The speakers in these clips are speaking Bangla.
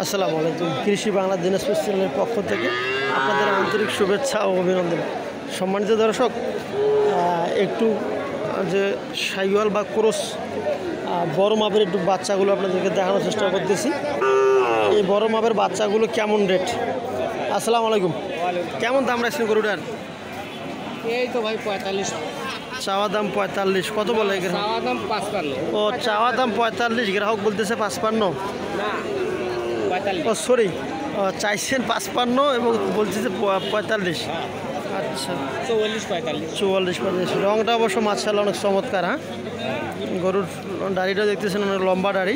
আসসালামু আলাইকুম। কৃষি বাংলা দিনাজপুর চ্যানেলের পক্ষ থেকে আপনাদের আন্তরিক শুভেচ্ছা ও অভিনন্দন। সম্মানিত দর্শক, একটু যে শাইওয়াল বা ক্রস বড় মাপের একটু বাচ্চাগুলো আপনাদেরকে দেখানোর চেষ্টা করতেছি। এই বড় মাপের বাচ্চাগুলো কেমন রেট? আসসালামু আলাইকুম। কেমন দাম রাখছেন গরুটার? এই তো ভাই 45। চাওয়া দাম 45। কত বলে? চাওয়া দাম 55। ও, চাওয়া দাম 45, গ্রাহক বলতেছে 55। না 45। ও সরি, চাইছেন 55 এবং বলতেছে 45। আচ্ছা, 44-45। রংটা অবশ্য মাশাআল্লাহ অনেক চমৎকার। হ্যাঁ, গরুর দাড়িটা দেখতেছেন অনেক লম্বা দাড়ি।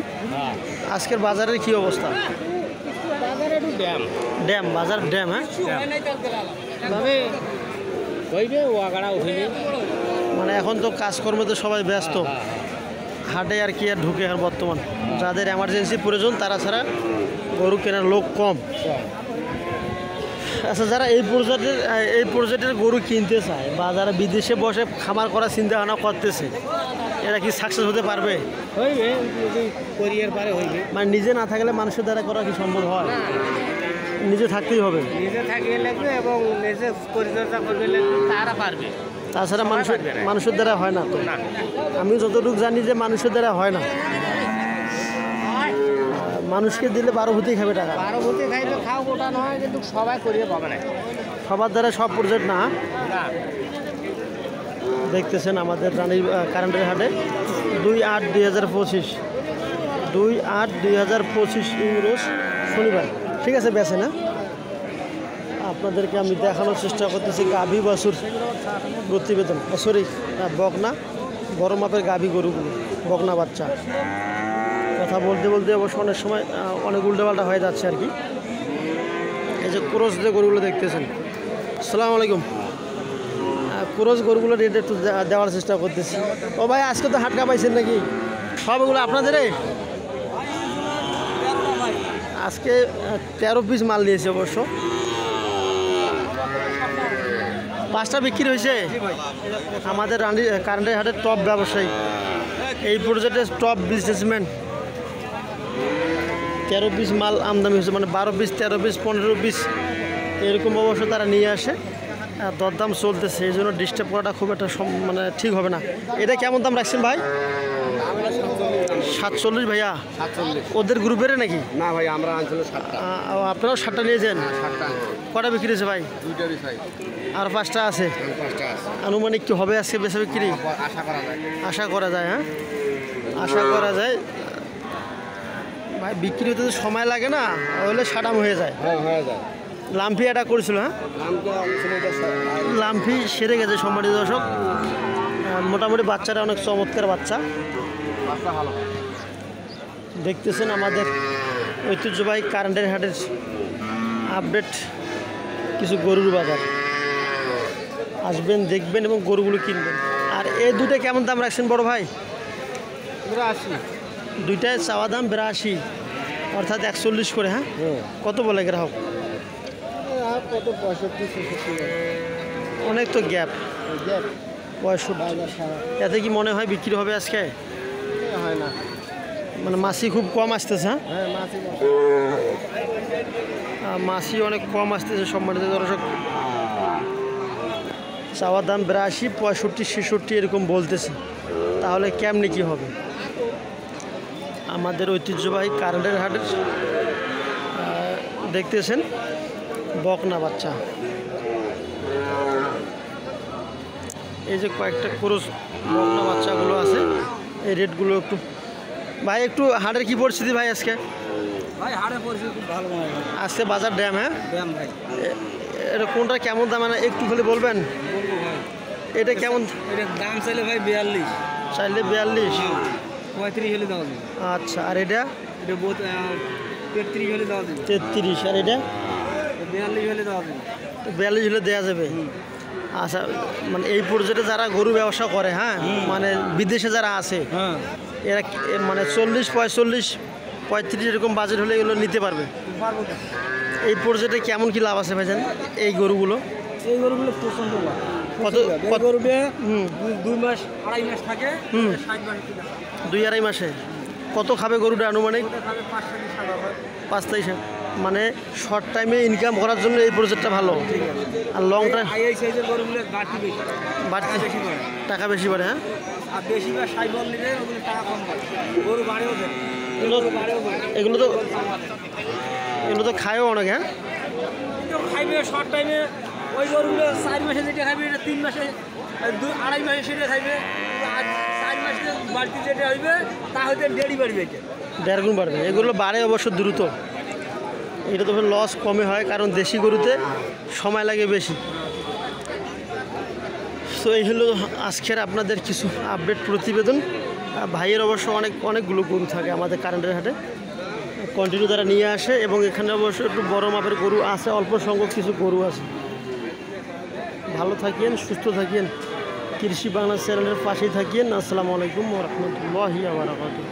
আজকের বাজারের কি অবস্থা? বাজারে একটু ড্যাম বাজার, ড্যাম। হ্যাঁ, তবে হইবে ওয়াগাড়া উঠিবে। মানে এখন তো কাজকর্মে সবাই ব্যস্ত, হাটে আর কি আর ঢুকে আর বর্তমান যাদের এমার্জেন্সি প্রয়োজন তারা ছাড়া গরু কেনার লোক কম। আচ্ছা, যারা এই প্রজেক্টের গরু কিনতে চায় বা যারা বিদেশে বসে খামার করার চিন্তা ভাবনা করতেছে, এরা কি সাকসেস হতে পারবে? হইবে, যদি কোরিয়ার পারে হইবে। মানে নিজে না থাকলে মানুষের দ্বারা করা কি সম্ভব হয়? নিজে থাকতেই হবে, নিজে থাকিয়ে লাগবে এবং নিজে পরিচর্যা করবে লাগবে, তারা পারবে। তাছাড়া মানুষের দ্বারা হয় না তো। আমি যতটুকু জানি যে মানুষের দ্বারা হয় না। মানুষকে দিলে 12 ভূতি খাবে টাকা। 12 ভূতি খাইলে খাও, ওটা নয়, কিন্তু সবাই করিয়ে পাবে না। সবার দ্বারা সব প্রজেক্ট না। দেখতেছেন আমাদের রানীর কারেন্টের হাটে 2/8/2025, 2/8/2025 ইংরেজ শনিবার। ঠিক আছে, বেছে না আপনাদেরকে আমি দেখানোর চেষ্টা করতেছি গাভী বাছুর প্রতিবেদন। সরি, বকনা বড় মাপের গাভী গরুগুলো, বকনা বাচ্চা। কথা বলতে বলতে অবশ্য অনেক সময় অনেক উল্টোপাল্টা হয়ে যাচ্ছে আর কি। এই যে ক্রস যে গরুগুলো দেখতেছেন। আসসালামু আলাইকুম। ক্রস গরুগুলো রেট একটু দেওয়ার চেষ্টা করতেছি। ও ভাই, আজকে তো হাটকা পাইছেন নাকি? সবগুলো আপনাদের? আজকে 13 পিস মাল নিয়েছে অবশ্য। 5টা বিক্রি হয়েছে। আমাদের কারেন্টের হাটের টপ ব্যবসায়ী, এই প্রজেক্টের টপ বিজনেসম্যান। 13 পিস মাল আমদানি হয়েছে, মানে 12 পিস, 13 পিস, 15 পিস এরকম অবশ্য তারা নিয়ে আসে। দরদাম চলতেছে, এই জন্য ডিস্টার্ব করাটা খুব একটা মানে ঠিক হবে না। এটা কেমন দাম রাখছেন ভাই? 47 ভাইয়া। 47। ওদের গ্রুপের নাকি? না ভাই, আমরা আনছিল 7টা। আপনারাও 7টা নিয়েছেন? 7টা। কটা বিক্রি হয়েছে ভাই? 2টারই ভাই। আর 5টা আছে। 5টা আছে। আনুমানিক কি হবে আজকে বেচা বিক্রি? আশা করা যায়। আশা করা যায়। হ্যাঁ, আশা করা যায় ভাই। বিক্রি হতে তো সময় লাগে না, হলে সাটাম হয়ে যায়। হ্যাঁ, হয়ে যায়। লাম্পি এটা করেছিল। হ্যাঁ, লাম্পি সেরে গেছে সম্মানিত দর্শক। মোটামুটি বাচ্চাটা অনেক চমৎকার বাচ্চা। দেখতেছেন আমাদের ঐতিহ্যবাহী কারেন্টের হাটের আপডেট কিছু গরুর বাজার। আসবেন, দেখবেন এবং গরুগুলো কিনবেন। আর এই দুটো কেমন দাম রাখছেন বড় ভাই? 82। দুইটায় চাওয়া দাম 82, অর্থাৎ 41 করে। হ্যাঁ, কত বলে গ্রাহক? কত 65-66। অনেক তো গ্যাপ। 65। এতে কি মনে হয় বিক্রি হবে আজকে? হয় না, মানে মাছি খুব কম আসতেছে। হ্যাঁ, হ্যাঁ মাছি অনেক কম আসতেছে সম্মানিত দর্শক। চাওয়ার দাম 82, 65, 66 এরকম বলতেছে। তাহলে কেমনি কি হবে? আমাদের ঐতিহ্যবাহী কারেন্টের হাটের দেখতেছেন বকনা বাচ্চা। এই যে কয়েকটা ক্রস বকনা বাচ্চাগুলো আছে, এই রেটগুলো একটু ভাই, একটু হাটের কি পরিস্থিতি ভাই আজকে? ভাই হাটের পরিস্থিতি খুব ভালো মনে হয় আজকে বাজার ড্যাম। হ্যাঁ, ড্যাম ভাই। এটা কোনটা কেমন দাম মানে একটু খালি বলবেন? বলবো ভাই, এটা কেমন? এটার দাম চাইলে ভাই 42। চাইলে 42। 35 হলে দেওয়া যাবে। আচ্ছা, আর এটা? এটা 33 হলে দেওয়া যাবে। 33। আর এটা? 42 হলে দেওয়া যাবে। 42 হলে দেওয়া যাবে। আচ্ছা, মানে এই পর্যায়ে যারা গরু ব্যবসা করে, হ্যাঁ, মানে বিদেশে যারা আছে, হ্যাঁ, এরা মানে 40, 45, 35 এরকম বাজেট হলে এগুলো নিতে পারবে। এই পর্যায়ে কেমন কি লাভ আছে ভাইজান এই গরুগুলো? এই গরুগুলো প্রচন্ড লাভ। কত গরুটা 2 মাস 2.5 মাস থাকে। 2-2.5 মাসে কত খাবে গরুটা আনুমানিক? ওটা খাবে 5 থেকে 7 5 থেকে মানে শর্ট টাইমে ইনকাম করার জন্য এই প্রজেক্টটা ভালো। ঠিক আছে। আর লং টাইম এই সাইজের গরুগুলো বাড়তি বেশি, বাড়তি বেশি করে। টাকা বেশি বাড়ে। হ্যাঁ, আর বেশি বা সাইবল নিলে ওগুলো টাকা কম পায়, গরু বাড়েও দেয়, এগুলো বাড়েও দেয়। এগুলো তো খায়ও অনেক। হ্যাঁ, খাইবে শর্ট টাইমে ওই গরুগুলো 4 মাসে যেটা খাইবে এটা 3 মাসে 2-2.5 মাসে সেটা খাইবে, আর 4 মাসে বাড়তি যেটা হইবে তা হইতে দেরি বাড়বে, এটা 1.5 গুণ বাড়বে। এগুলো বাড়ে অবশ্য দ্রুত, এটা তো লস কমে হয় কারণ দেশি গরুতে সময় লাগে বেশি। তো এই হলো আজকের আপনাদের কিছু আপডেট প্রতিবেদন। ভাইয়ের অবশ্য অনেকগুলো গরু থাকে আমাদের কারেন্টের হাটে, কন্টিনিউ তারা নিয়ে আসে এবং এখানে অবশ্য একটু বড় মাপের গরু আছে, অল্প সংখ্যক কিছু গরু আছে। ভালো থাকিয়েন, সুস্থ থাকিয়েন, কৃষি বাংলা চ্যানেলের পাশেই থাকিয়েন। আসসালামু আলাইকুম ওয়া রাহমাতুল্লাহি ওয়া বারাকাতুহু।